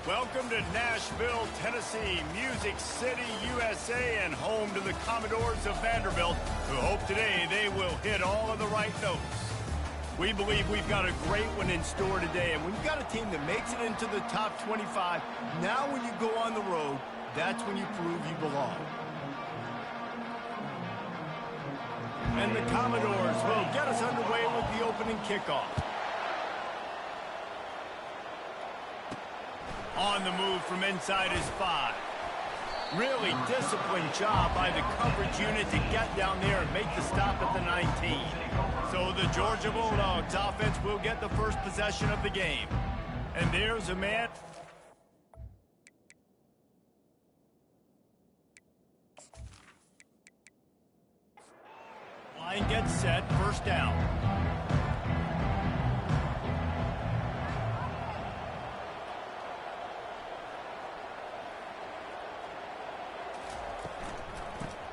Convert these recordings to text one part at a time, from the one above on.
Welcome to Nashville, Tennessee, Music City, USA, and home to the Commodores of Vanderbilt, who hope today they will hit all of the right notes. We believe we've got a great one in store today, and when you've got a team that makes it into the top 25, now when you go on the road, that's when you prove you belong. And the Commodores will get us underway with the opening kickoff. On the move from inside his 5. Really disciplined job by the coverage unit to get down there and make the stop at the 19. So the Georgia Bulldogs offense will get the first possession of the game. And there's a man. Line gets set, first down.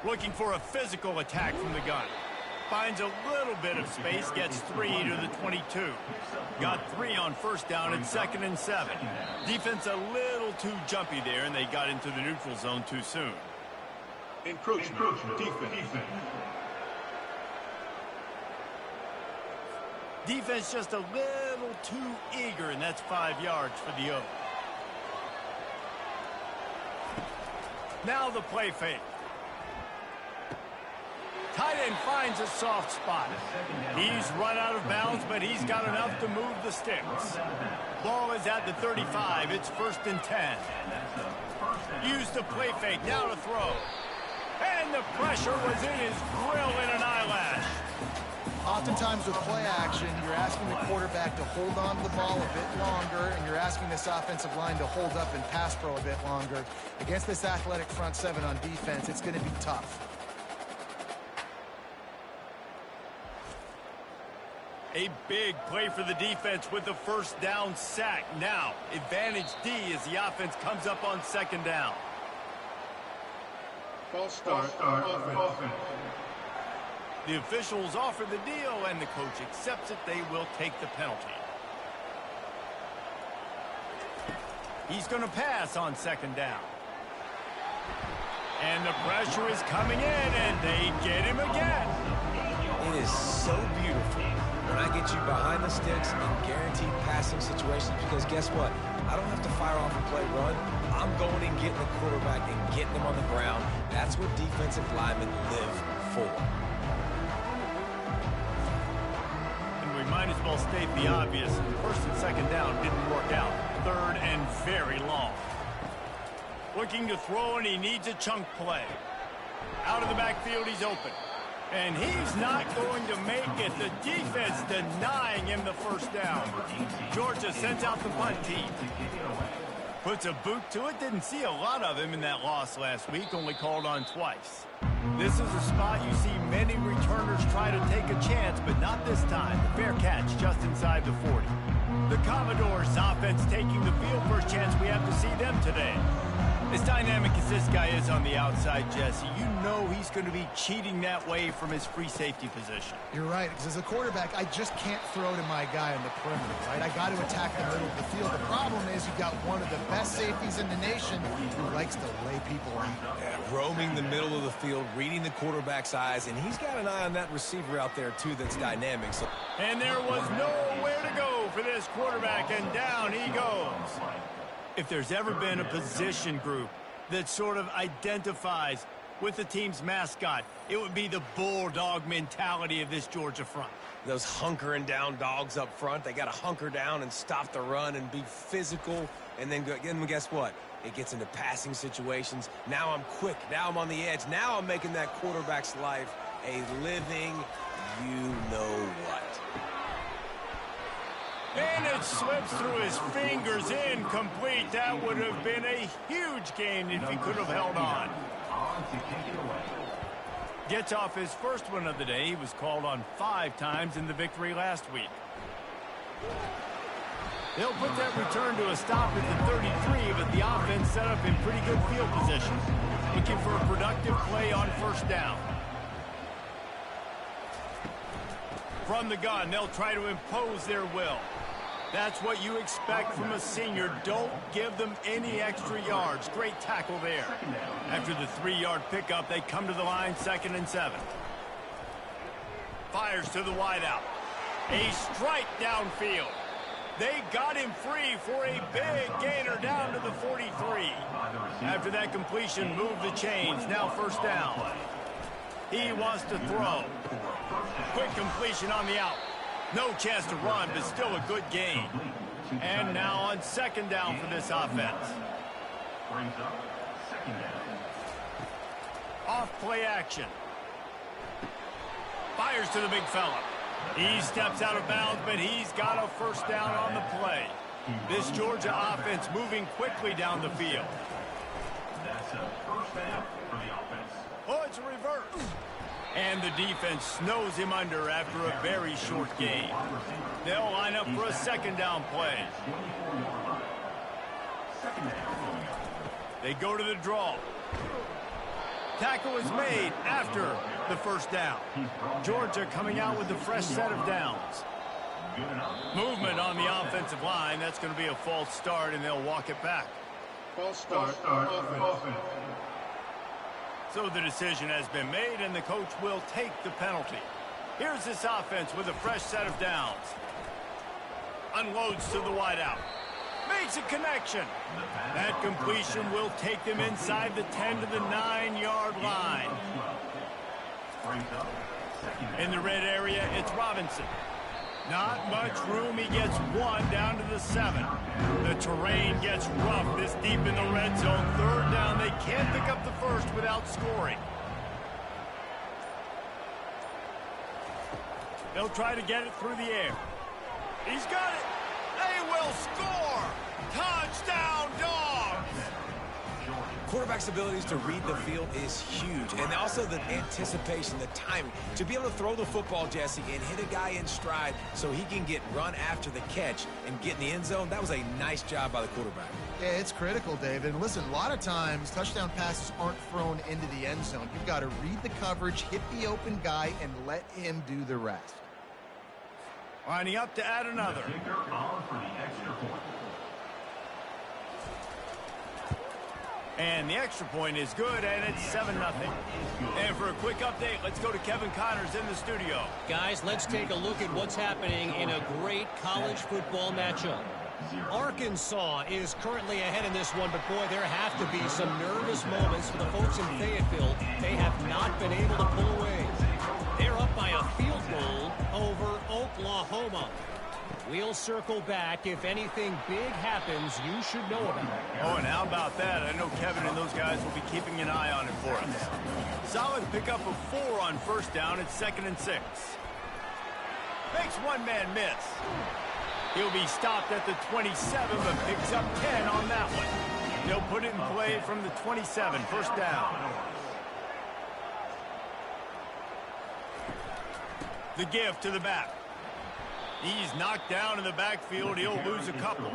Looking for a physical attack from the gun. Finds a little bit of space, gets 3 to the 22. Got 3 on first down and 2nd and 7. Defense a little too jumpy there, and they got into the neutral zone too soon. Encroachment. Defense. Defense just a little too eager, and that's 5 yards for the O. Now the play fake. Tight end finds a soft spot. He's run out of bounds, but he's got enough to move the sticks. Ball is at the 35. It's 1st and 10. Use the play fake. Now to throw. And the pressure was in his grill in an eyelash. Oftentimes with play action, you're asking the quarterback to hold on to the ball a bit longer, and you're asking this offensive line to hold up and pass pro a bit longer. Against this athletic front 7 on defense, it's going to be tough. A big play for the defense with the first down sack. Now, advantage D as the offense comes up on 2nd down. False start. Offense. The officials offer the deal, and the coach accepts it. They will take the penalty. He's going to pass on 2nd down. And the pressure is coming in, and they get him again. It is so beautiful when I get you behind the sticks in guaranteed passing situations, because guess what? I don't have to fire off a play run. I'm going and getting the quarterback and getting him on the ground. That's what defensive linemen live for. And we might as well state the obvious. 1st and 2nd down didn't work out. 3rd and very long. Looking to throw, and he needs a chunk play. Out of the backfield, he's open. And he's not going to make it. The defense denying him the first down. Georgia sends out the punt team. Puts a boot to it. Didn't see a lot of him in that loss last week. Only called on twice. This is a spot you see many returners try to take a chance, but not this time. The fair catch just inside the 40. The Commodores offense taking the field. First chance we have to see them today. As dynamic as this guy is on the outside, Jesse, you know he's going to be cheating that way from his free safety position. You're right, because as a quarterback, I just can't throw to my guy on the perimeter, right? I got to attack the middle of the field. The problem is you've got one of the best safeties in the nation who likes to lay people out. Yeah, roaming the middle of the field, reading the quarterback's eyes, and he's got an eye on that receiver out there, too, that's dynamic. So. And there was nowhere to go for this quarterback, and down he goes. If there's ever been a position group that sort of identifies with the team's mascot, it would be the Bulldog mentality of this Georgia front. Those hunkering down dogs up front, they got to hunker down and stop the run and be physical. And then guess what? It gets into passing situations. Now I'm quick. Now I'm on the edge. Now I'm making that quarterback's life a living you-know-what. And it slips through his fingers, incomplete. That would have been a huge gain if he could have held on. Gets off his first one of the day. He was called on 5 times in the victory last week. They'll put that return to a stop at the 33, but the offense set up in pretty good field position. Looking for a productive play on first down. From the gun, they'll try to impose their will. That's what you expect from a senior. Don't give them any extra yards. Great tackle there. After the 3-yard pickup, they come to the line, 2nd and 7. Fires to the wideout. A strike downfield. They got him free for a big gainer down to the 43. After that completion, move the chains. Now 1st down. He wants to throw. Quick completion on the out. No chance to run, but still a good gain. And now on 2nd down for this offense. Off play action. Fires to the big fella. He steps out of bounds, but he's got a 1st down on the play. This Georgia offense moving quickly down the field. That's a 1st down for the offense. Oh, it's a reverse. And the defense snows him under after a very short gain. They'll line up for a 2nd down play. They go to the draw. Tackle is made after the 1st down. Georgia coming out with a fresh set of downs. Movement on the offensive line. That's going to be a false start, and they'll walk it back. False start offense. So the decision has been made, and the coach will take the penalty. Here's this offense with a fresh set of downs. Unloads to the wideout. Makes a connection. That completion will take them inside the 10 to the 9-yard line. In the red area, it's Robinson. Not much room. He gets 1 down to the 7. The terrain gets rough this deep in the red zone. 3rd down. They can't pick up the 1st without scoring. They'll try to get it through the air. He's got it. They will score. Touchdown, Dogs. Quarterback's abilities to read the field is huge, and also the anticipation, the timing. To be able to throw the football, Jesse, and hit a guy in stride so he can get run after the catch and get in the end zone, that was a nice job by the quarterback. Yeah, it's critical, David. And listen, a lot of times touchdown passes aren't thrown into the end zone. You've got to read the coverage, hit the open guy, and let him do the rest. Lining up to add another. And the extra point is good, and it's 7-0. And for a quick update, let's go to Kevin Connors in the studio. Guys, let's take a look at what's happening in a great college football matchup. Arkansas is currently ahead in this one, but boy, there have to be some nervous moments for the folks in Fayetteville. They have not been able to pull away. They're up by a field goal over Oklahoma. We'll circle back. If anything big happens, you should know about it. Oh, and how about that? I know Kevin and those guys will be keeping an eye on it for us. Solid pickup of 4 on 1st down. It's 2nd and 6. Makes one man miss. He'll be stopped at the 27, but picks up 10 on that one. They'll put it in play from the 27. 1st down. The give to the back. He's knocked down in the backfield. He'll lose a couple.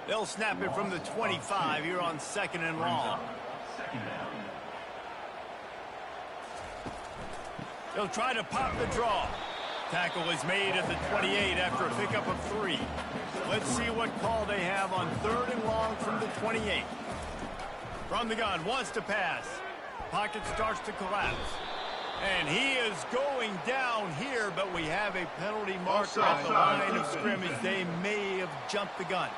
They'll snap it from the 25 here on 2nd and long. They'll try to pop the draw. Tackle is made at the 28 after a pickup of 3. Let's see what call they have on 3rd and long from the 28. From the gun, wants to pass. Pocket starts to collapse. And he is going down here, but we have a penalty marker at the line of scrimmage. They may have jumped the gun.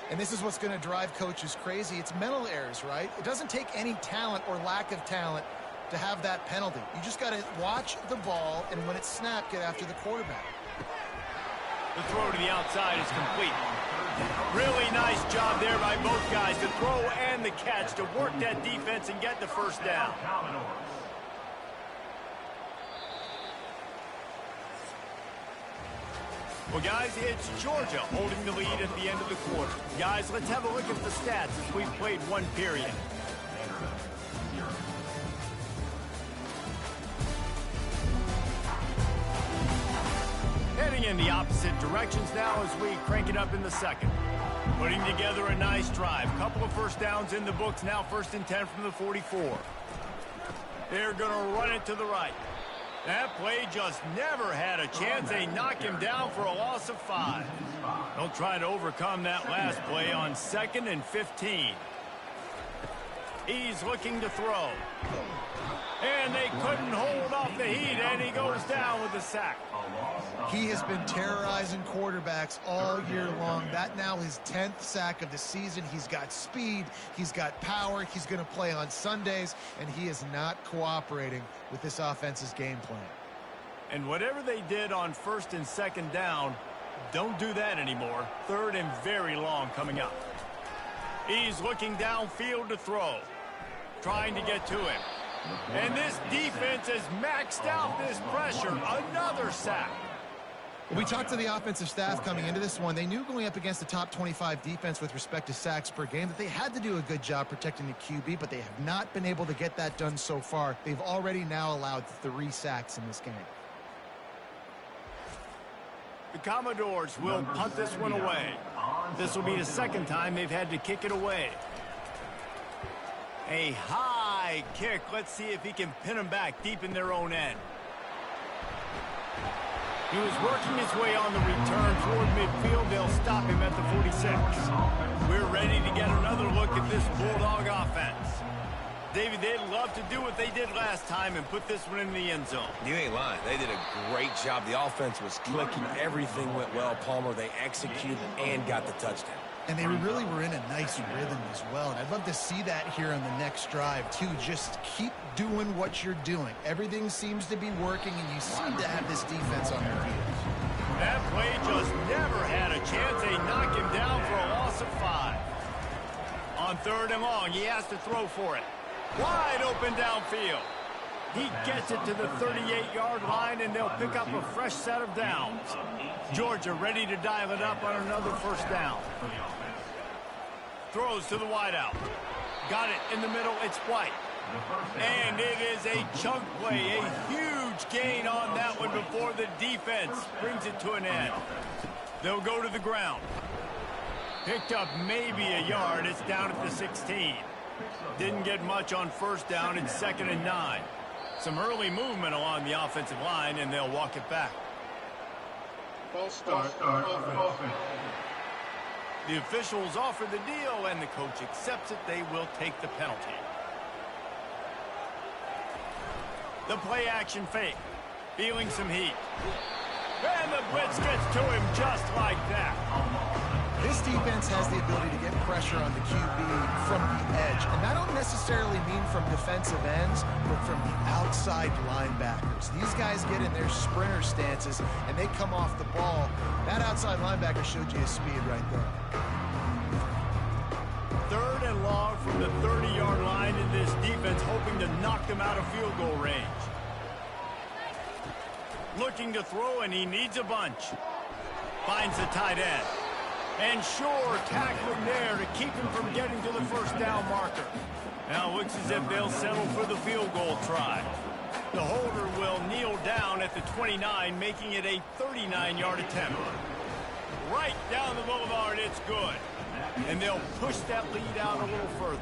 And this is what's going to drive coaches crazy. It's mental errors, right? It doesn't take any talent or lack of talent to have that penalty. You just got to watch the ball, and when it's snapped, get after the quarterback. The throw to the outside is complete. Really nice job there by both guys, the throw and the catch, to work that defense and get the 1st down. Well, guys, it's Georgia holding the lead at the end of the quarter. Guys, let's have a look at the stats as we've played 1 period. Heading in the opposite directions now as we crank it up in the 2nd. Putting together a nice drive. Couple of 1st downs in the books. Now 1st and 10 from the 44. They're going to run it to the right. That play just never had a chance. They knock him down for a loss of 5. They'll try to overcome that last play on 2nd and 15. He's looking to throw. And they couldn't hold off the heat, and he goes down with a sack. He has been terrorizing quarterbacks all year long. That now his 10th sack of the season. He's got speed. He's got power. He's going to play on Sundays, and he is not cooperating with this offense's game plan. And whatever they did on 1st and 2nd down, don't do that anymore. 3rd and very long coming up. He's looking downfield to throw. Trying to get to him. And this defense has maxed out this pressure. Another sack. We talked to the offensive staff coming into this one. They knew going up against the top 25 defense with respect to sacks per game that they had to do a good job protecting the QB, but they have not been able to get that done so far. They've already now allowed 3 sacks in this game. The Commodores will punt this one away. This will be the 2nd time they've had to kick it away. A high kick. Let's see if he can pin them back deep in their own end. He was working his way on the return toward midfield. They'll stop him at the 46. We're ready to get another look at this Bulldog offense. David, they'd love to do what they did last time and put this one in the end zone. You ain't lying. They did a great job. The offense was clicking. Everything went well, Palmer. They executed and got the touchdown. And they really were in a nice rhythm as well. And I'd love to see that here on the next drive, too. Just keep doing what you're doing. Everything seems to be working, and you seem to have this defense on their heels. That play just never had a chance. They knock him down for a loss of 5. On 3rd and long, he has to throw for it. Wide open downfield. He gets it to the 38-yard line, and they'll pick up a fresh set of downs. Georgia ready to dial it up on another 1st down. Throws to the wideout. Got it in the middle. It's White. And it is a chunk play. A huge gain on that one before the defense brings it to an end. They'll go to the ground. Picked up maybe a yard. It's down at the 16. Didn't get much on 1st down. It's 2nd and 9. Some early movement along the offensive line, and they'll walk it back. False start. Offense. The officials offer the deal, and the coach accepts it. They will take the penalty. The play action fake. Feeling some heat. And the blitz gets to him just like that. This defense has the ability to get pressure on the QB from the edge. And I don't necessarily mean from defensive ends, but from the outside linebackers. These guys get in their sprinter stances, and they come off the ball. That outside linebacker showed you his speed right there. 3rd and long from the 30-yard line in this defense, hoping to knock them out of field goal range. Looking to throw, and he needs a bunch. Finds the tight end. And sure, tackling there to keep him from getting to the 1st down marker. Now it looks as if they'll settle for the field goal try. The holder will kneel down at the 29, making it a 39-yard attempt. Right down the boulevard, it's good. And they'll push that lead out a little further.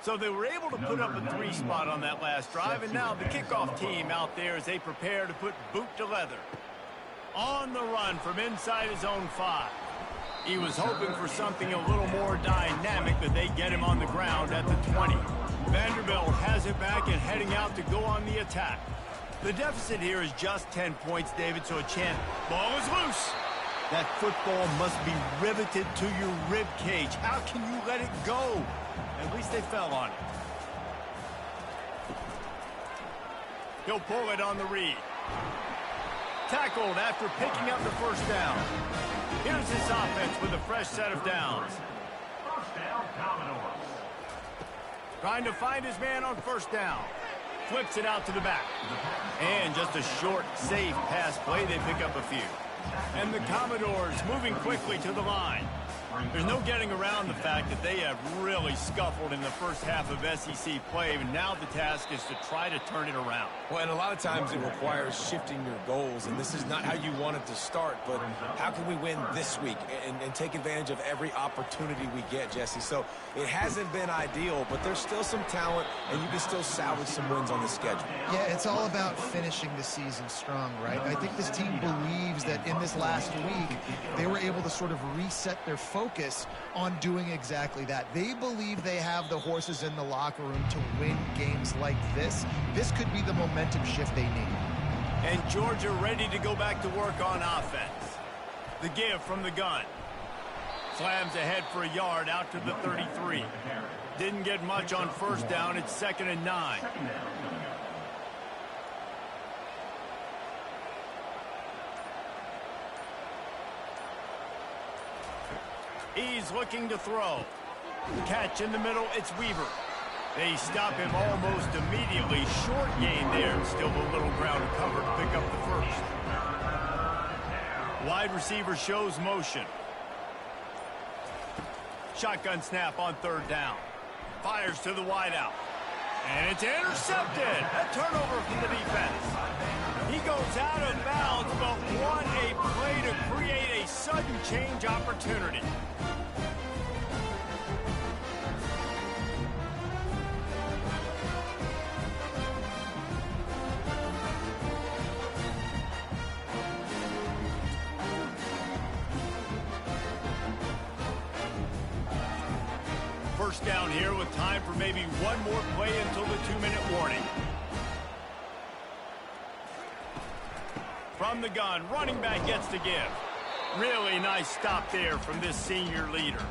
So they were able to put up a 3 spot on that last drive, and now the kickoff team out there as they prepare to put boot to leather. On the run from inside his own 5. He was hoping for something a little more dynamic, but they get him on the ground at the 20. Vanderbilt has it back and heading out to go on the attack. The deficit here is just 10 points, David, so a chance. Ball is loose. That football must be riveted to your rib cage. How can you let it go? At least they fell on it. He'll pull it on the read. Tackled after picking up the 1st down. Here's his offense with a fresh set of downs. 1st down, Commodores. Trying to find his man on 1st down. Flips it out to the back. And just a short, safe pass play. They pick up a few. And the Commodores moving quickly to the line. There's no getting around the fact that they have really scuffled in the first half of SEC play, and now the task is to try to turn it around. Well, and a lot of times it requires shifting your goals, and this is not how you want it to start, but how can we win this week and take advantage of every opportunity we get, Jesse? So it hasn't been ideal, but there's still some talent, and you can still salvage some wins on the schedule. Yeah, it's all about finishing the season strong, right? I think this team believes that in this last week, they were able to sort of reset their focus on doing exactly that. They believe they have the horses in the locker room to win games like this. This could be the momentum shift they need. And Georgia ready to go back to work on offense. The give from the gun. Slams ahead for a yard out to the 33. Didn't get much on first down. It's 2nd and 9. He's looking to throw. Catch in the middle, it's Weaver. They stop him almost immediately. Short gain there, still a little ground to cover to pick up the first. Wide receiver shows motion. Shotgun snap on 3rd down. Fires to the wideout. And it's intercepted. A turnover from the defense. He goes out of bounds, but what a play to create a sudden change opportunity. First down here with time for maybe one more play until the 2-minute warning. From the gun, running back gets to give. Really nice stop there from this senior leader.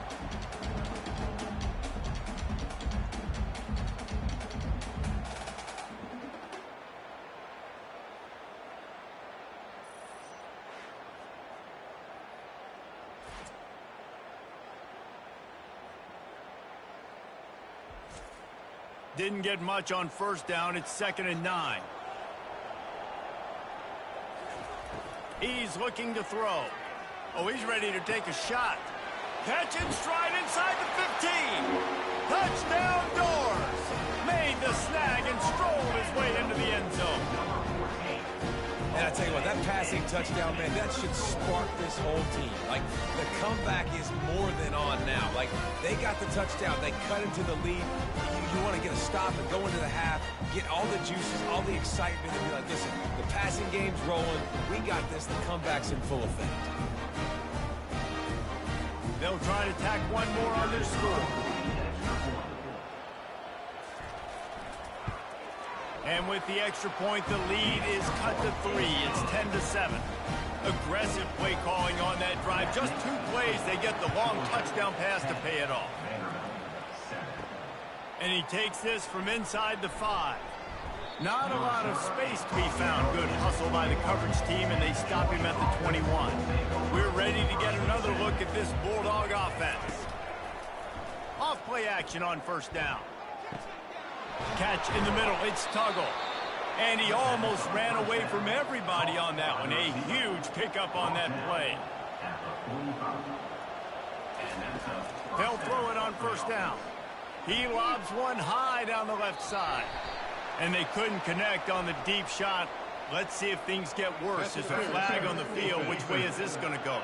Didn't get much on first down. It's 2nd and 9. He's looking to throw. Oh, he's ready to take a shot. Catch in stride inside the 15. Touchdown Doors. Made the snag and strolled his way into the end zone. And I tell you what, that passing touchdown, man, that should spark this whole team. Like, the comeback is more than on now. Like, they got the touchdown. They cut into the lead. You want to get a stop and go into the half, get all the juices, all the excitement, and be like, listen, the passing game's rolling. We got this. The comeback's in full effect. They'll try to tack one more on their score. And with the extra point, the lead is cut to 3. It's 10-7. Aggressive play calling on that drive. Just 2 plays, they get the long touchdown pass to pay it off. And he takes this from inside the 5. Not a lot of space to be found. Good hustle by the coverage team, and they stop him at the 21. We're ready to get another look at this Bulldog offense. Off play action on first down. Catch in the middle, it's Tuggle. And he almost ran away from everybody on that one. A huge pickup on that play. They'll throw it on first down. He lobs one high down the left side. And they couldn't connect on the deep shot. Let's see if things get worse. There's a flag on the field. Which way is this going to go?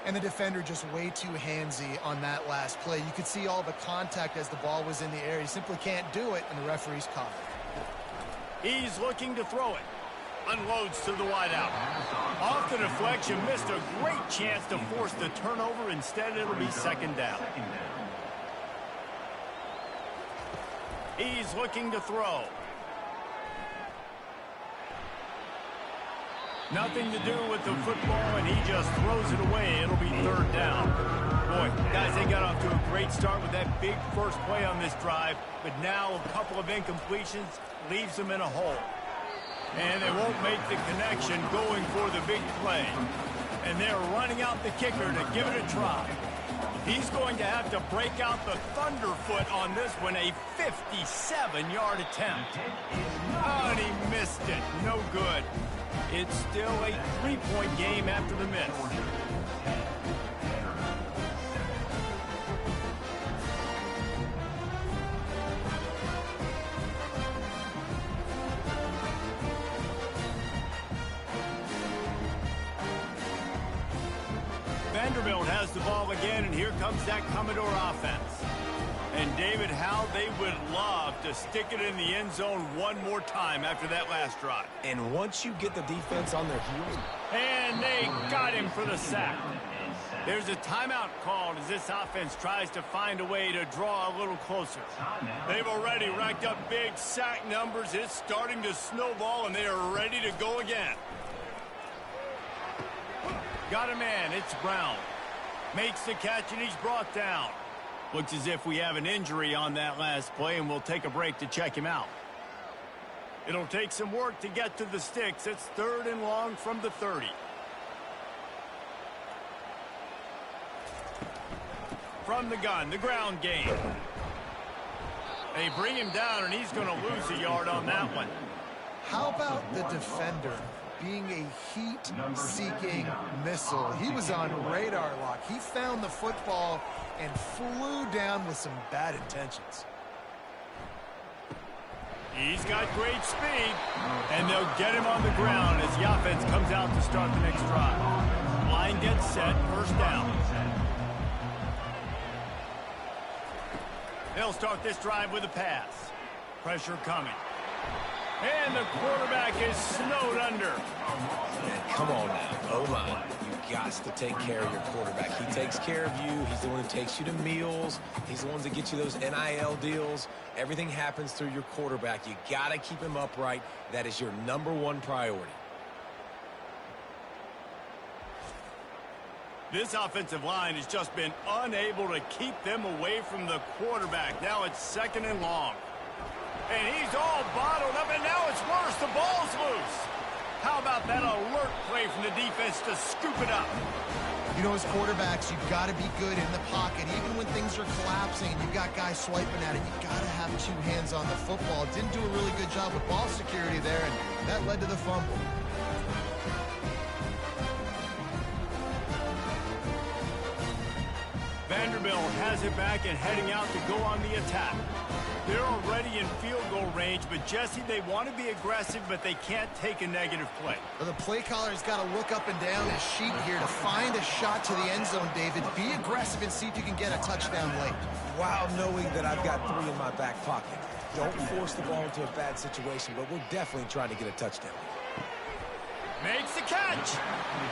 And the defender just way too handsy on that last play. You could see all the contact as the ball was in the air. He simply can't do it, and the referee's caught it. He's looking to throw it. Unloads to the wideout. Off the deflection, missed a great chance to force the turnover. Instead, it'll be 2nd down. He's looking to throw. Nothing to do with the football, and he just throws it away. It'll be 3rd down. Boy, guys, they got off to a great start with that big first play on this drive, but now a couple of incompletions leaves them in a hole. And they won't make the connection going for the big play. And they're running out the kicker to give it a try. He's going to have to break out the thunderfoot on this one, a 57-yard attempt. Oh, and he missed it. No good. It's still a 3-point game after the miss. Vanderbilt has the ball again, and here comes that Commodore offense. And David, how they would love to stick it in the end zone one more time after that last drive. And once you get the defense on their heels. And they got him for the sack. There's a timeout called as this offense tries to find a way to draw a little closer. They've already racked up big sack numbers. It's starting to snowball, and they are ready to go again. Got a man. It's Brown. Makes the catch, and he's brought down. Looks as if we have an injury on that last play, and we'll take a break to check him out. It'll take some work to get to the sticks. It's 3rd and long from the 30. From the gun, the ground game. They bring him down, and he's going to lose a yard on that one. How about the defender being a heat-seeking missile? He was on radar lock. He found the football and flew down with some bad intentions. He's got great speed, and they'll get him on the ground as the offense comes out to start the next drive. Line gets set, 1st down. They'll start this drive with a pass. Pressure coming. And the quarterback is snowed under. Come on now, O-line. You got to take care of your quarterback. He takes care of you. He's the one that takes you to meals. He's the one that gets you those NIL deals. Everything happens through your quarterback. You got to keep him upright. That is your #1 priority. This offensive line has just been unable to keep them away from the quarterback. Now it's 2nd and long. And he's all bottled up, and now it's worse. The ball's loose. How about that alert play from the defense to scoop it up? You know, as quarterbacks, you've got to be good in the pocket. Even when things are collapsing and you've got guys swiping at it, you've got to have 2 hands on the football. Didn't do a really good job with ball security there, and that led to the fumble. Vanderbilt has it back and heading out to go on the attack. They're already in field goal range, but Jesse, they want to be aggressive, but they can't take a negative play. Well, the play caller's got to look up and down his sheet here to find a shot to the end zone, David. Be aggressive and see if you can get a touchdown late. While knowing that I've got 3 in my back pocket. Don't force the ball into a bad situation, but we're definitely trying to get a touchdown. Makes the catch,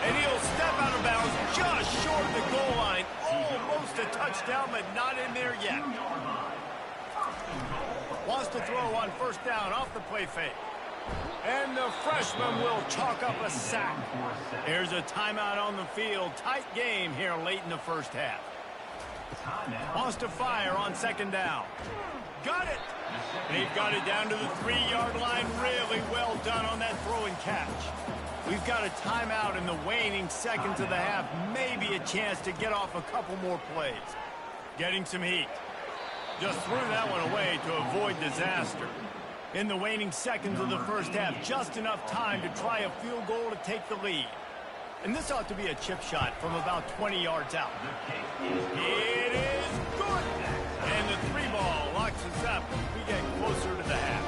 and he'll step out of bounds just short of the goal line. Almost a touchdown, but not in there yet. Wants to throw on 1st down off the play fake. And the freshman will chalk up a sack. There's a timeout on the field. Tight game here late in the 1st half. Wants to fire on 2nd down. Got it. They've got it down to the 3-yard line. Really well done on that throw and catch. We've got a timeout in the waning seconds of the half. Maybe a chance to get off a couple more plays. Getting some heat. Just threw that one away to avoid disaster. In the waning seconds of the 1st half, just enough time to try a field goal to take the lead. And this ought to be a chip shot from about 20 yards out. It is good. And the 3-ball locks us up as we get closer to the half.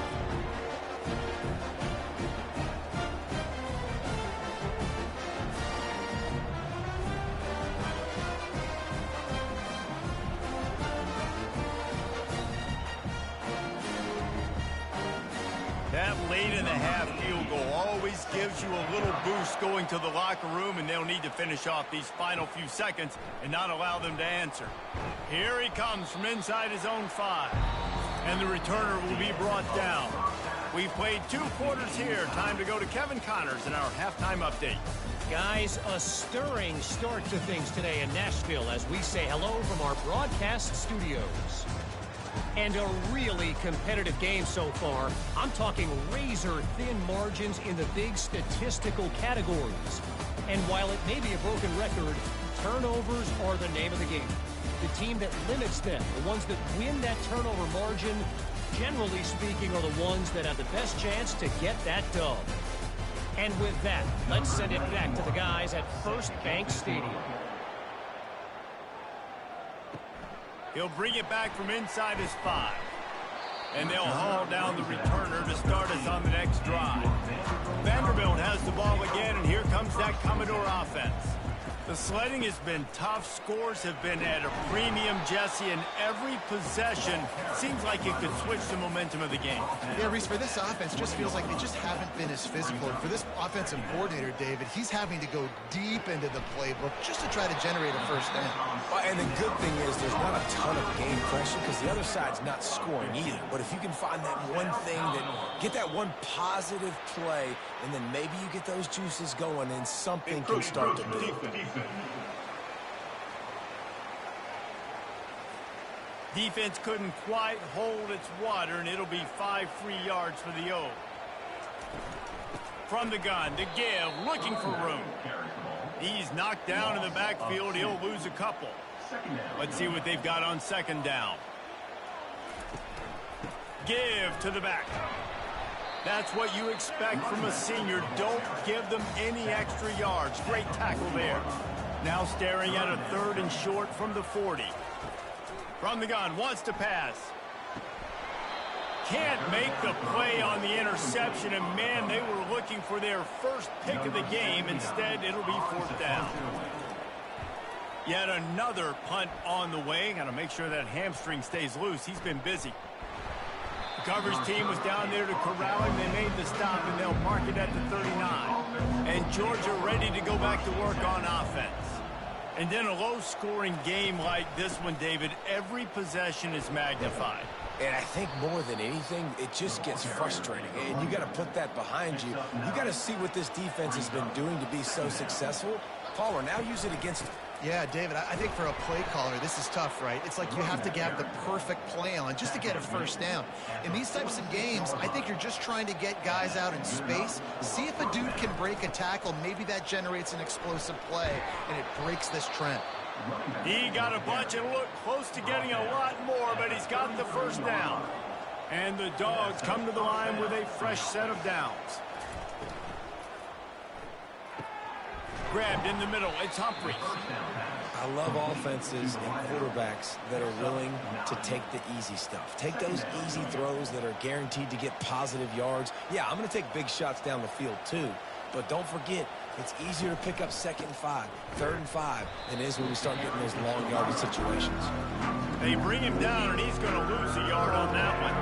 That late in the half field goal always gives you a little boost going to the locker room, and they'll need to finish off these final few seconds and not allow them to answer. Here he comes from inside his own 5. And the returner will be brought down. We've played 2 quarters here. Time to go to Kevin Connors in our halftime update. Guys, a stirring start to things today in Nashville as we say hello from our broadcast studios. And a really competitive game so far. I'm talking razor-thin margins in the big statistical categories. And while it may be a broken record, turnovers are the name of the game. The team that limits them, the ones that win that turnover margin, generally speaking, are the ones that have the best chance to get that dub. And with that, let's send it back to the guys at First Bank Stadium. He'll bring it back from inside his 5. And they'll haul down the returner to start us on the next drive. Vanderbilt has the ball again, and here comes that Commodore offense. The sledding has been tough. Scores have been at a premium, Jesse, and every possession seems like it could switch the momentum of the game. Yeah, Reese, for this offense, just feels like they just haven't been as physical. And for this offensive coordinator, David, he's having to go deep into the playbook just to try to generate a first down. And the good thing is there's not a ton of game pressure because the other side's not scoring either. But if you can find that one thing, get that one positive play, and then maybe you get those juices going and something can start to build. Defense couldn't quite hold its water, and it'll be 5 free yards for the O. From the gun, to give, looking for room. He's knocked down in the backfield. He'll lose a couple. Let's see what they've got on second down. Give to the back. That's what you expect from a senior. Don't give them any extra yards. Great tackle there. Now staring at a 3rd and short from the 40. From the gun, wants to pass. Can't make the play on the interception, and man, they were looking for their first pick of the game. Instead, it'll be 4th down. Yet another punt on the way. Got to make sure that hamstring stays loose. He's been busy. The coverage team was down there to corral him. They made the stop, and they'll mark it at the 39. And Georgia ready to go back to work on offense. And in a low-scoring game like this one, David, every possession is magnified. And I think more than anything, it just gets frustrating. And you got to put that behind you. You got to see what this defense has been doing to be so successful. Palmer, now use it against them. Yeah, David, I think for a play caller, this is tough, right? It's like you have to have the perfect play on just to get a first down. In these types of games, I think you're just trying to get guys out in space, see if a dude can break a tackle. Maybe that generates an explosive play, and it breaks this trend. He got a bunch and looked close to getting a lot more, but he's got the first down. And the Dogs come to the line with a fresh set of downs. Grabbed in the middle. It's Humphrey. I love offenses and quarterbacks that are willing to take the easy stuff. Take those easy throws that are guaranteed to get positive yards. Yeah, I'm going to take big shots down the field too. But don't forget, it's easier to pick up 2nd and 5, 3rd and 5 than it is when we start getting those long yardage situations. They bring him down, and he's going to lose a yard on that one.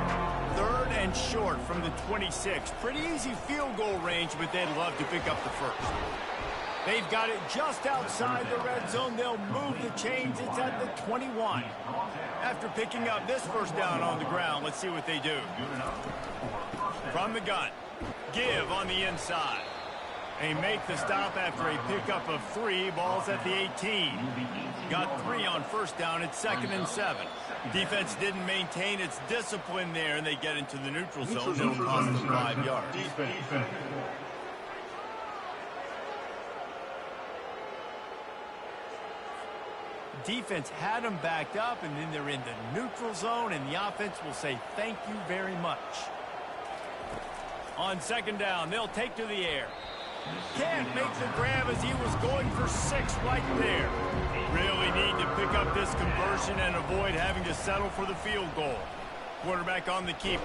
3rd and short from the 26. Pretty easy field goal range, but they'd love to pick up the first. They've got it just outside the red zone. They'll move the chains. It's at the 21. After picking up this first down on the ground, let's see what they do. From the gun, give on the inside. They make the stop after a pickup of 3. Ball's at the 18. Got 3 on first down. It's 2nd and 7. Defense didn't maintain its discipline there, and they get into the neutral zone. It'll cost them 5 yards. Defense had them backed up, and then they're in the neutral zone, and the offense will say thank you very much. On second down, they'll take to the air. Can't make the grab as he was going for 6 right there. Really need to pick up this conversion and avoid having to settle for the field goal. Quarterback on the keeper.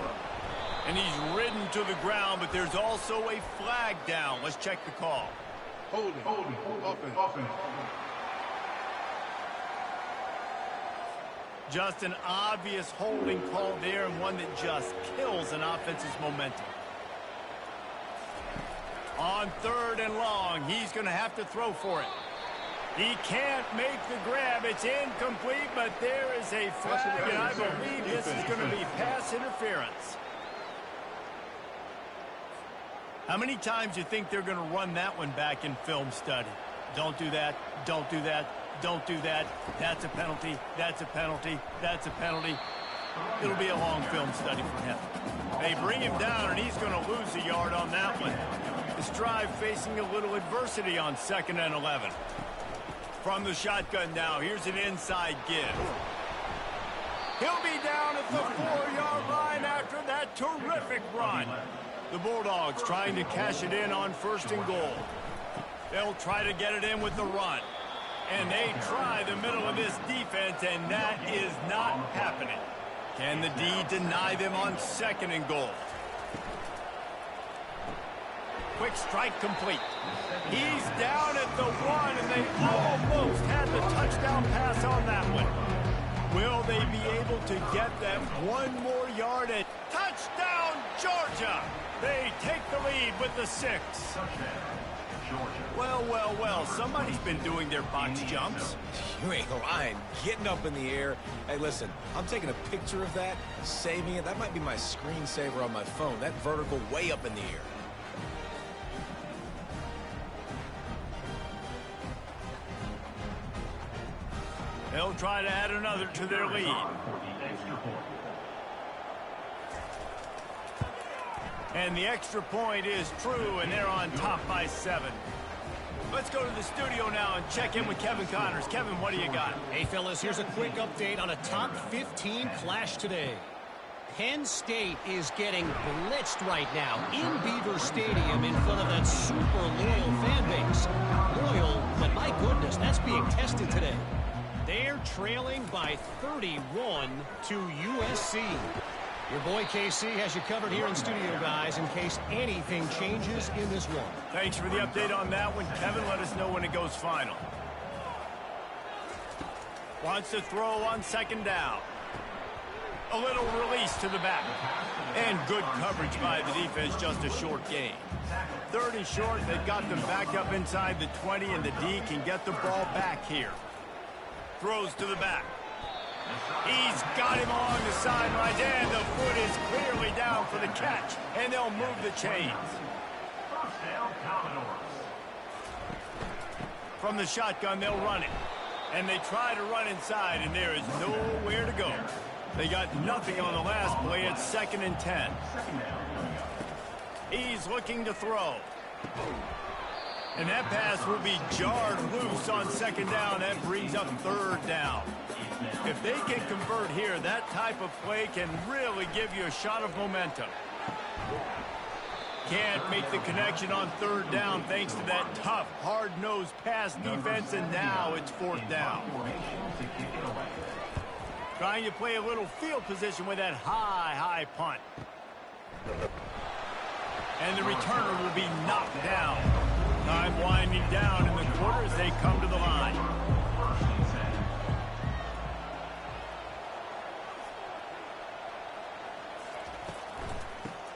And he's ridden to the ground, but there's also a flag down. Let's check the call. Holding, offense. Just an obvious holding call there, and one that just kills an offense's momentum. On 3rd and long, he's going to have to throw for it. He can't make the grab. It's incomplete, but there is a flag, and I believe this is going to be pass interference. How many times do you think they're going to run that one back in film study? Don't do that. Don't do that. Don't do that. That's a penalty. That's a penalty. That's a penalty. It'll be a long film study for him. They bring him down, and he's going to lose a yard on that one. This drive facing a little adversity on 2nd and 11. From the shotgun now, here's an inside give. He'll be down at the 4-yard line after that terrific run. The Bulldogs trying to cash it in on 1st and goal. They'll try to get it in with the run. And they try the middle of this defense, and that is not happening. Can the D deny them on 2nd and goal? Quick strike complete. He's down at the 1, and they almost had the touchdown pass on that one. Will they be able to get that 1 more yard at touchdown, Georgia? They take the lead with the 6. Well, well, well, somebody's been doing their box jumps. You ain't lying. Getting up in the air. Hey, listen, I'm taking a picture of that, saving it. That might be my screensaver on my phone. That vertical way up in the air. They'll try to add another to their lead. And the extra point is true, and they're on top by 7. Let's go to the studio now and check in with Kevin Connors. Kevin, what do you got? Hey, fellas, here's a quick update on a top 15 clash today. Penn State is getting blitzed right now in Beaver Stadium in front of that super loyal fan base. Loyal, but my goodness, that's being tested today. They're trailing by 31 to USC. Your boy KC has you covered here in studio, guys, in case anything changes in this one. Thanks for the update on that one, Kevin. Let us know when it goes final. Wants to throw on 2nd down. A little release to the back. And good coverage by the defense, just a short gain. 3rd and short, they've got them back up inside the 20, and the D can get the ball back here. Throws to the back. He's got him along the sidelines, and the foot is clearly down for the catch, and they'll move the chains. First down, Commodores. From the shotgun, they'll run it. And they try to run inside, and there is nowhere to go. They got nothing on the last play. It's 2nd and 10. He's looking to throw. And that pass will be jarred loose on 2nd down. That brings up 3rd down. If they can convert here, that type of play can really give you a shot of momentum. Can't make the connection on 3rd down thanks to that tough, hard-nosed pass defense, and now it's 4th down. Trying to play a little field position with that high punt. And the returner will be knocked down. Time winding down in the quarter as they come to the line.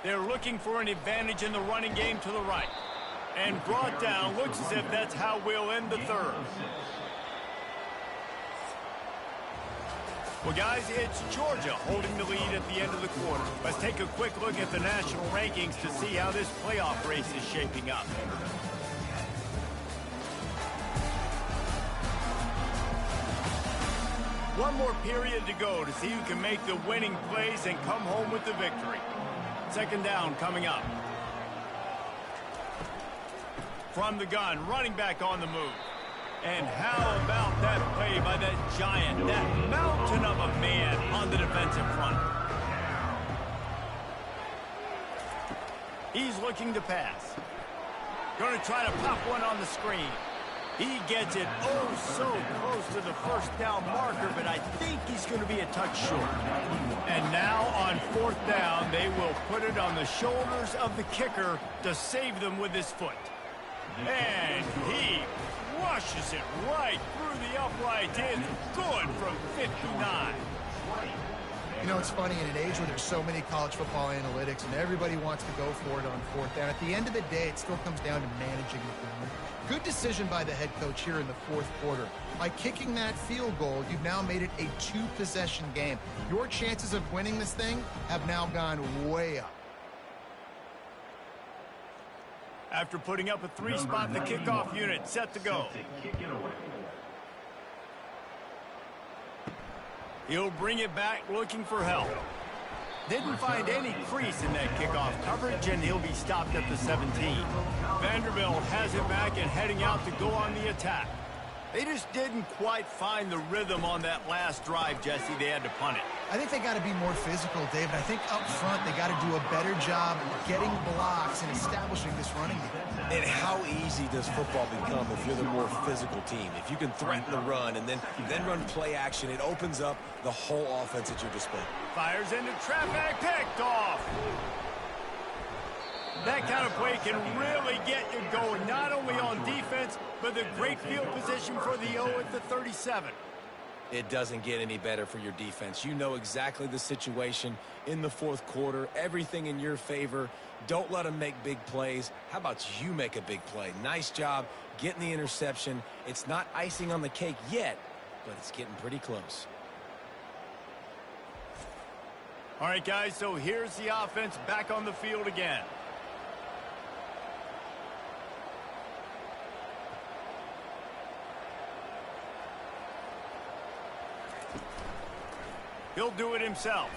They're looking for an advantage in the running game to the right. And brought down. Looks as if that's how we'll end the 3rd. Well, guys, it's Georgia holding the lead at the end of the quarter. Let's take a quick look at the national rankings to see how this playoff race is shaping up. One more period to go to see who can make the winning plays and come home with the victory. 2nd down coming up. From the gun, running back on the move. And how about that play by that giant, that mountain of a man on the defensive front? He's looking to pass. Going to try to pop one on the screen. He gets it so close to the 1st down marker, but I think he's going to be a touch short. And now on 4th down, they will put it on the shoulders of the kicker to save them with his foot. And he rushes it right through the uprights. It's good from 59. You know, it's funny, in an age where there's so many college football analytics and everybody wants to go for it on 4th down, at the end of the day, it still comes down to managing the game. Good decision by the head coach here in the 4th quarter. By kicking that field goal, you've now made it a 2-possession game. Your chances of winning this thing have now gone way up. After putting up a 3-spot, the kickoff unit set to go. He'll bring it back looking for help. Didn't find any crease in that kickoff coverage, and he'll be stopped at the 17. Vanderbilt has it back and heading out to go on the attack. They just didn't quite find the rhythm on that last drive, Jesse. They had to punt it. I think they got to be more physical, David. I think up front they got to do a better job getting blocks and establishing this running game. And how easy does football become if you're the more physical team? If you can threaten the run and then run play action, it opens up the whole offense at your display. Fires into traffic, picked off. That kind of play can really get you going, not only on defense, but the great field position for the O at the 37. It doesn't get any better for your defense. You know exactly the situation in the fourth quarter, everything in your favor. Don't let them make big plays. How about you make a big play? Nice job getting the interception. It's not icing on the cake yet, but it's getting pretty close. All right, guys, so here's the offense back on the field again. He'll do it himself.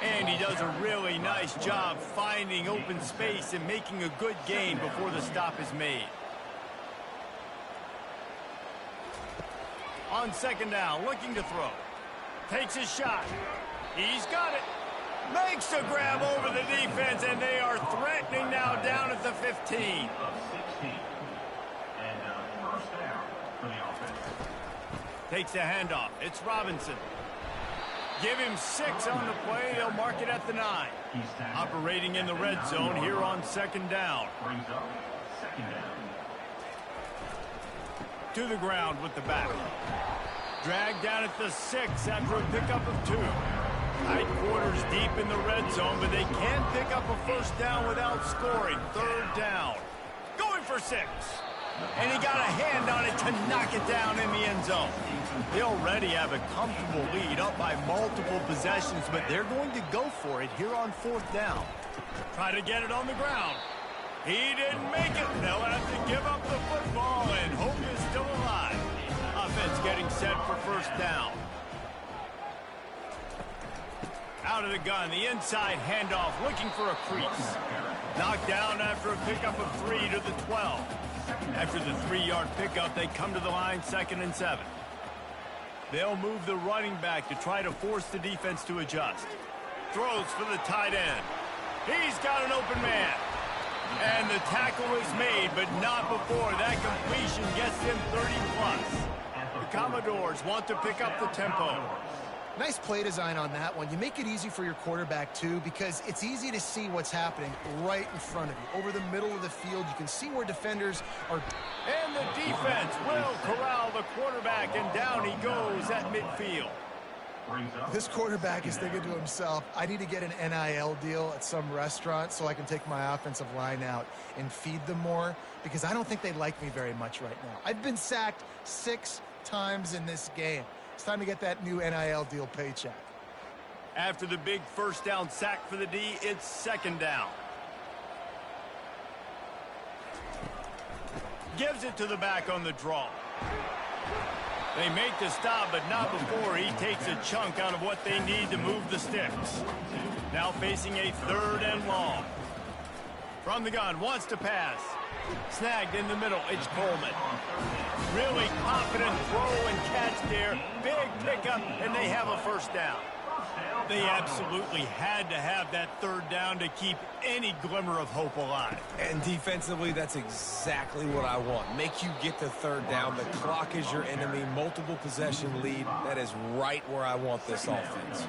And he does a really nice job finding open space and making a good gain before the stop is made. On second down, looking to throw. Takes his shot. He's got it. Makes a grab over the defense, and they are threatening now down at the 15. And first down for the offense. Takes the handoff. It's Robinson. Give him 6 on the play. They'll mark it at the 9. Operating in the red zone here on second down. Brings up second down. To the ground with the back. Dragged down at the 6 after a pickup of 2. Tight quarters deep in the red zone, but they can't pick up a first down without scoring. Third down. Going for 6. And he got a hand on it to knock it down in the end zone. They already have a comfortable lead up by multiple possessions, but they're going to go for it here on fourth down. Try to get it on the ground. He didn't make it. They'll have to give up the football, and hope is still alive. Offense getting set for first down. Out of the gun, the inside handoff, looking for a crease. Knocked down after a pickup of 3 to the 12. After the 3-yard pickup, they come to the line, 2nd and 7. They'll move the running back to try to force the defense to adjust. Throws for the tight end. He's got an open man. And the tackle is made, but not before that completion gets them 30+. The Commodores want to pick up the tempo. Nice play design on that one. You make it easy for your quarterback, too, because it's easy to see what's happening right in front of you. Over the middle of the field, you can see where defenders are. And the defense will corral the quarterback, and down he goes at midfield. This quarterback is thinking to himself, I need to get an NIL deal at some restaurant so I can take my offensive line out and feed them more, because I don't think they like me very much right now. I've been sacked 6 times in this game. It's time to get that new NIL deal paycheck. After the big first down sack for the D, it's second down. Gives it to the back on the draw. They make the stop, but not before he takes a chunk out of what they need to move the sticks. Now facing a 3rd and long. From the gun, wants to pass. Snagged in the middle, it's Coleman. Really confident throw and catch there. Big pickup, and they have a first down. They absolutely had to have that 3rd down to keep any glimmer of hope alive. And defensively, that's exactly what I want. Make you get the 3rd down. The clock is your enemy. Multiple possession lead. That is right where I want this offense.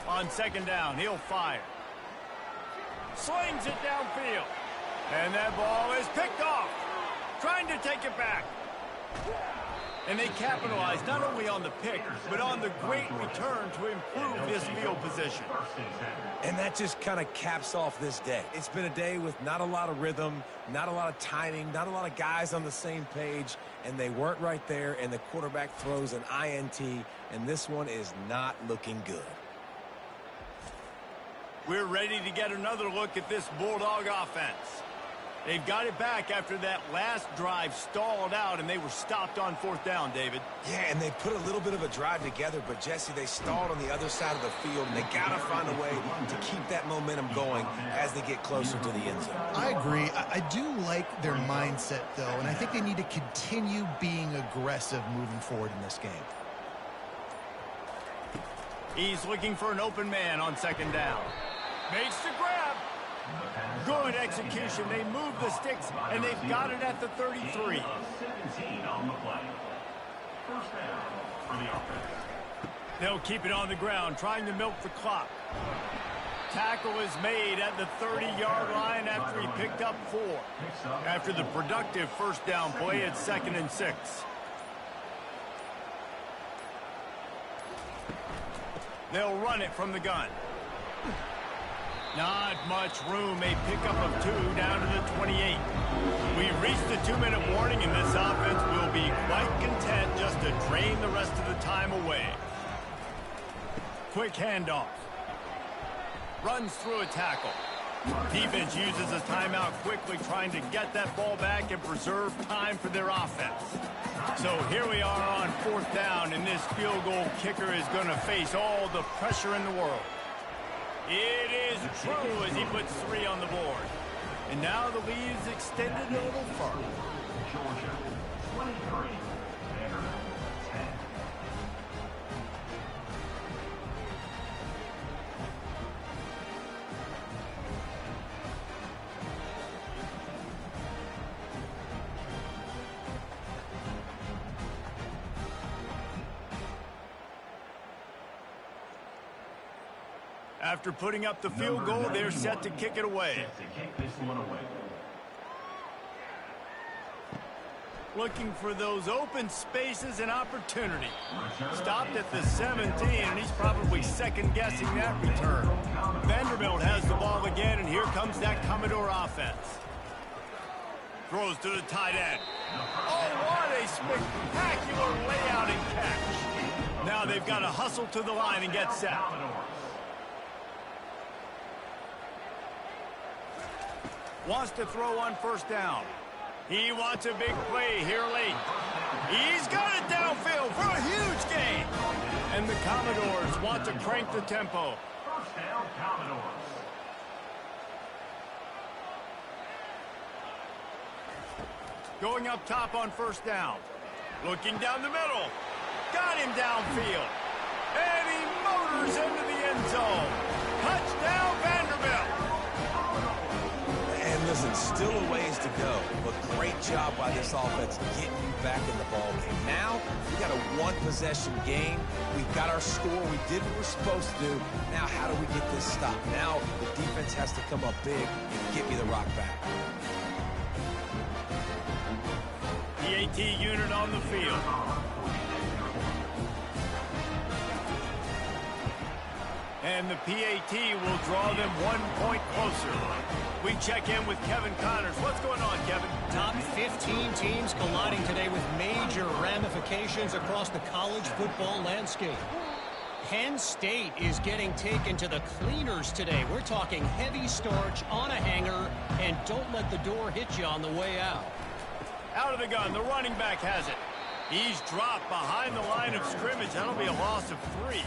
On second down, he'll fire. Slings it downfield. And that ball is picked off. Trying to take it back. And they capitalize not only on the pick, but on the great return to improve this field position. And that just kind of caps off this day. It's been a day with not a lot of rhythm, not a lot of timing, not a lot of guys on the same page, and they weren't right there, and the quarterback throws an INT, and this one is not looking good. We're ready to get another look at this Bulldog offense. They've got it back after that last drive stalled out, and they were stopped on 4th down, David. Yeah, and they put a little bit of a drive together, but, Jesse, they stalled on the other side of the field, and they got to find a way to keep that momentum going as they get closer to the end zone. I agree. I do like their mindset, though, and I think they need to continue being aggressive moving forward in this game. He's looking for an open man on 2nd down. Makes the grab. Good execution. They move the sticks, and they've got it at the 33. 17 on the play. First down for the offense. They'll keep it on the ground, trying to milk the clock. Tackle is made at the 30-yard line after he picked up 4. After the productive first down play, it's 2nd and 6. They'll run it from the gun. Not much room. A pickup of 2 down to the 28. We've reached the 2-minute warning, and this offense will be quite content just to drain the rest of the time away. Quick handoff. Runs through a tackle. Defense uses a timeout quickly, trying to get that ball back and preserve time for their offense. So here we are on 4th down, and this field goal kicker is going to face all the pressure in the world. It is true as he puts 3 on the board. And now the lead is extended a little further. Georgia, 23. Vanderbilt, 10. After putting up the field goal, they're set to kick it away. Set to kick this one away. Looking for those open spaces and opportunity. Stopped at the 17, and he's probably second-guessing that return. Vanderbilt has the ball again, and here comes that Commodore offense. Throws to the tight end. Oh, what a spectacular layout and catch. Now they've got to hustle to the line and get set. Wants to throw on 1st down. He wants a big play here late. He's got it downfield for a huge gain. And the Commodores want to crank the tempo. First down, Commodores. Going up top on 1st down. Looking down the middle. Got him downfield. And he motors into the end zone. Touchdown, Vanderbilt. And listen, still a ways to go, but great job by this offense getting you back in the ball game. Now, we got a one-possession game. We've got our score. We did what we're supposed to do. Now, how do we get this stopped? Now, the defense has to come up big and get me the rock back. PAT unit on the field. And the PAT will draw them 1 point closer. We check in with Kevin Connors. What's going on, Kevin? Top 15 teams colliding today with major ramifications across the college football landscape. Penn State is getting taken to the cleaners today. We're talking heavy starch on a hanger, and don't let the door hit you on the way out. Out of the gun, the running back has it. He's dropped behind the line of scrimmage. That'll be a loss of 3.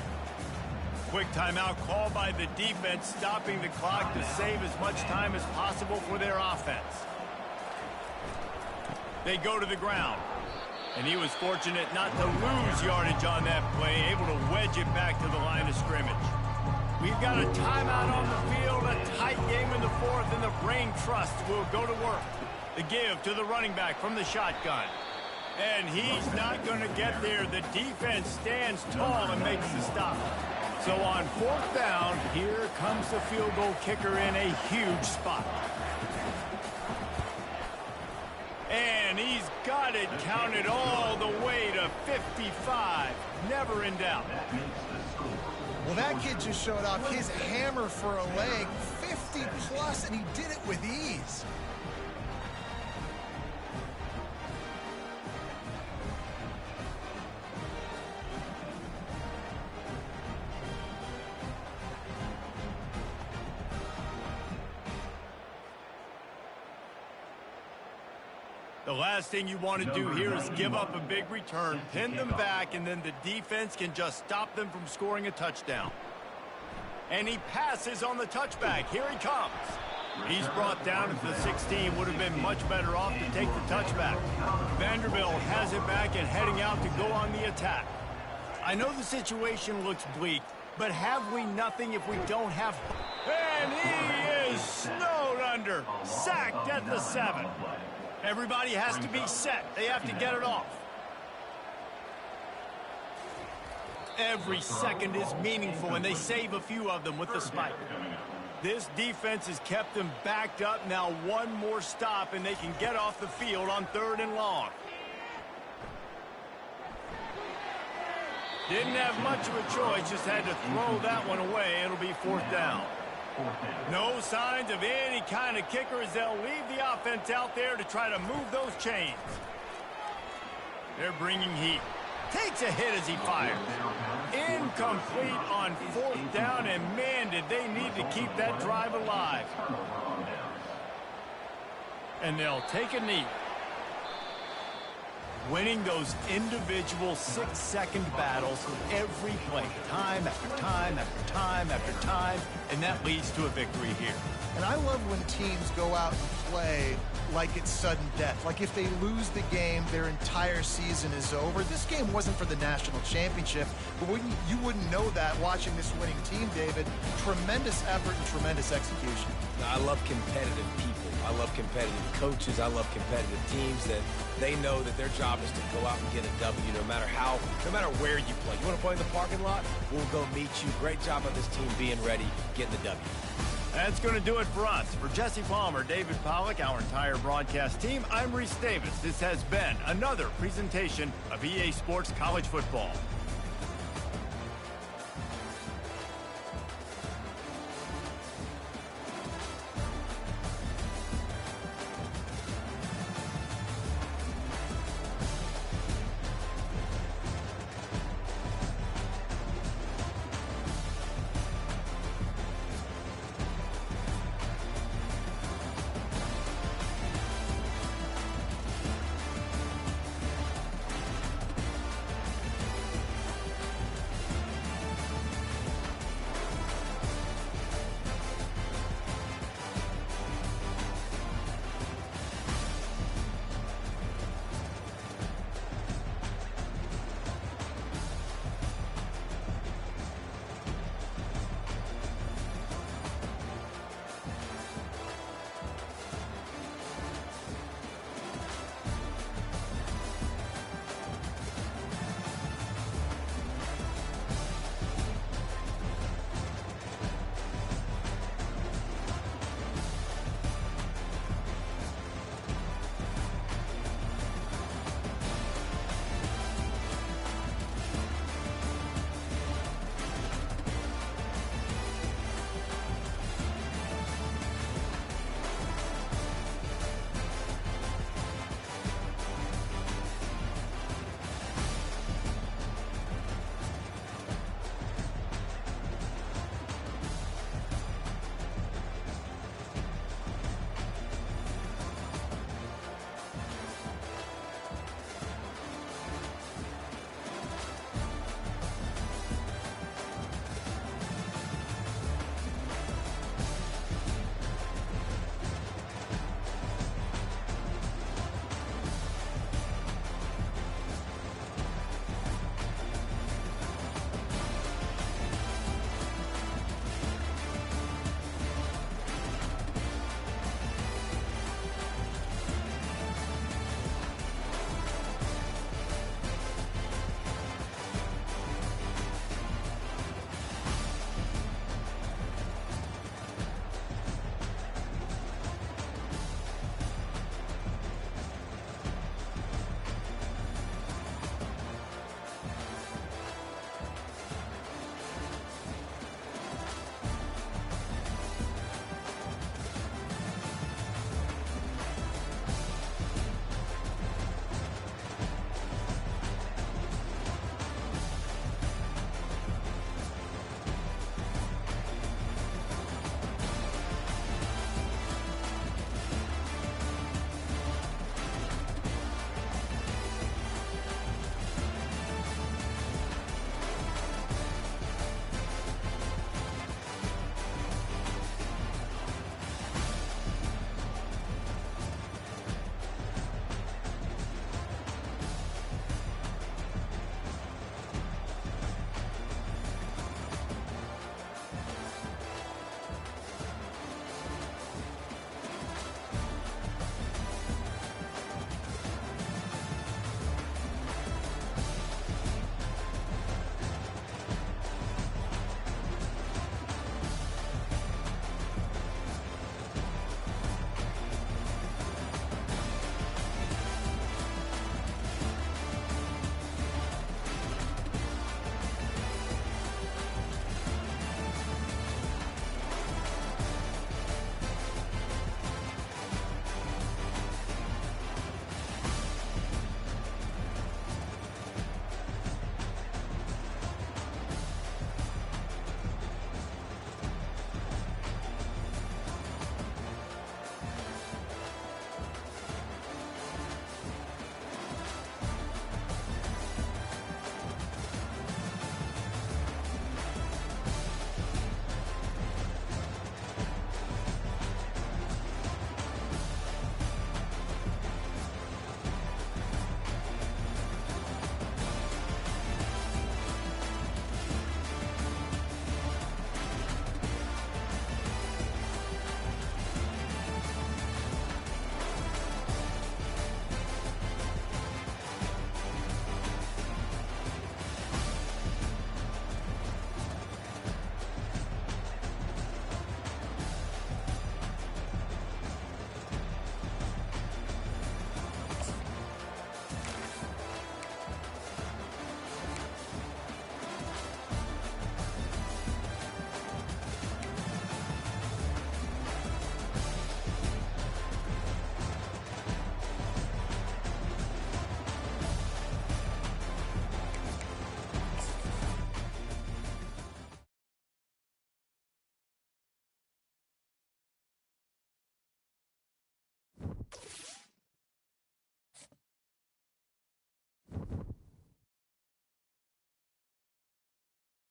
Quick timeout called by the defense, stopping the clock to save as much time as possible for their offense. They go to the ground. And he was fortunate not to lose yardage on that play, able to wedge it back to the line of scrimmage. We've got a timeout on the field, a tight game in the 4th, and the brain trust will go to work. The give to the running back from the shotgun. And he's not going to get there. The defense stands tall and makes the stop. So on 4th down, here comes the field goal kicker in a huge spot. And he's got it counted all the way to 55. Never in doubt. Well, that kid just showed off his hammer for a leg, 50-plus, and he did it with ease. The last thing you want to do here is give up a big return, pin them back, and then the defense can just stop them from scoring a touchdown. And he passes on the touchback. Here he comes. He's brought down at the 16. Would have been much better off to take the touchback. Vanderbilt has it back and heading out to go on the attack. I know the situation looks bleak, but have we nothing if we don't have... And he is snowed under. Sacked at the 7. Everybody has to be set. They have to get it off. Every second is meaningful, and they save a few of them with the spike. This defense has kept them backed up. Now one more stop, and they can get off the field on 3rd and long. Didn't have much of a choice, just had to throw that one away. It'll be 4th down. No signs of any kind of kicker as they'll leave the offense out there to try to move those chains. They're bringing heat. Takes a hit as he fires. Incomplete on 4th down, and man, did they need to keep that drive alive. And they'll take a knee. Winning those individual 6-second battles every play, time after time after time after time, and that leads to a victory here. And I love when teams go out and play like it's sudden death. Like if they lose the game, their entire season is over. This game wasn't for the national championship, but you wouldn't know that watching this winning team, David. Tremendous effort and tremendous execution. I love competitive people. I love competitive coaches. I love competitive teams that they know that their job is to go out and get a W no matter where you play. You want to play in the parking lot? We'll go meet you. Great job of this team being ready, getting the W. That's going to do it for us. For Jesse Palmer, David Pollack, our entire broadcast team, I'm Reese Davis. This has been another presentation of EA Sports College Football.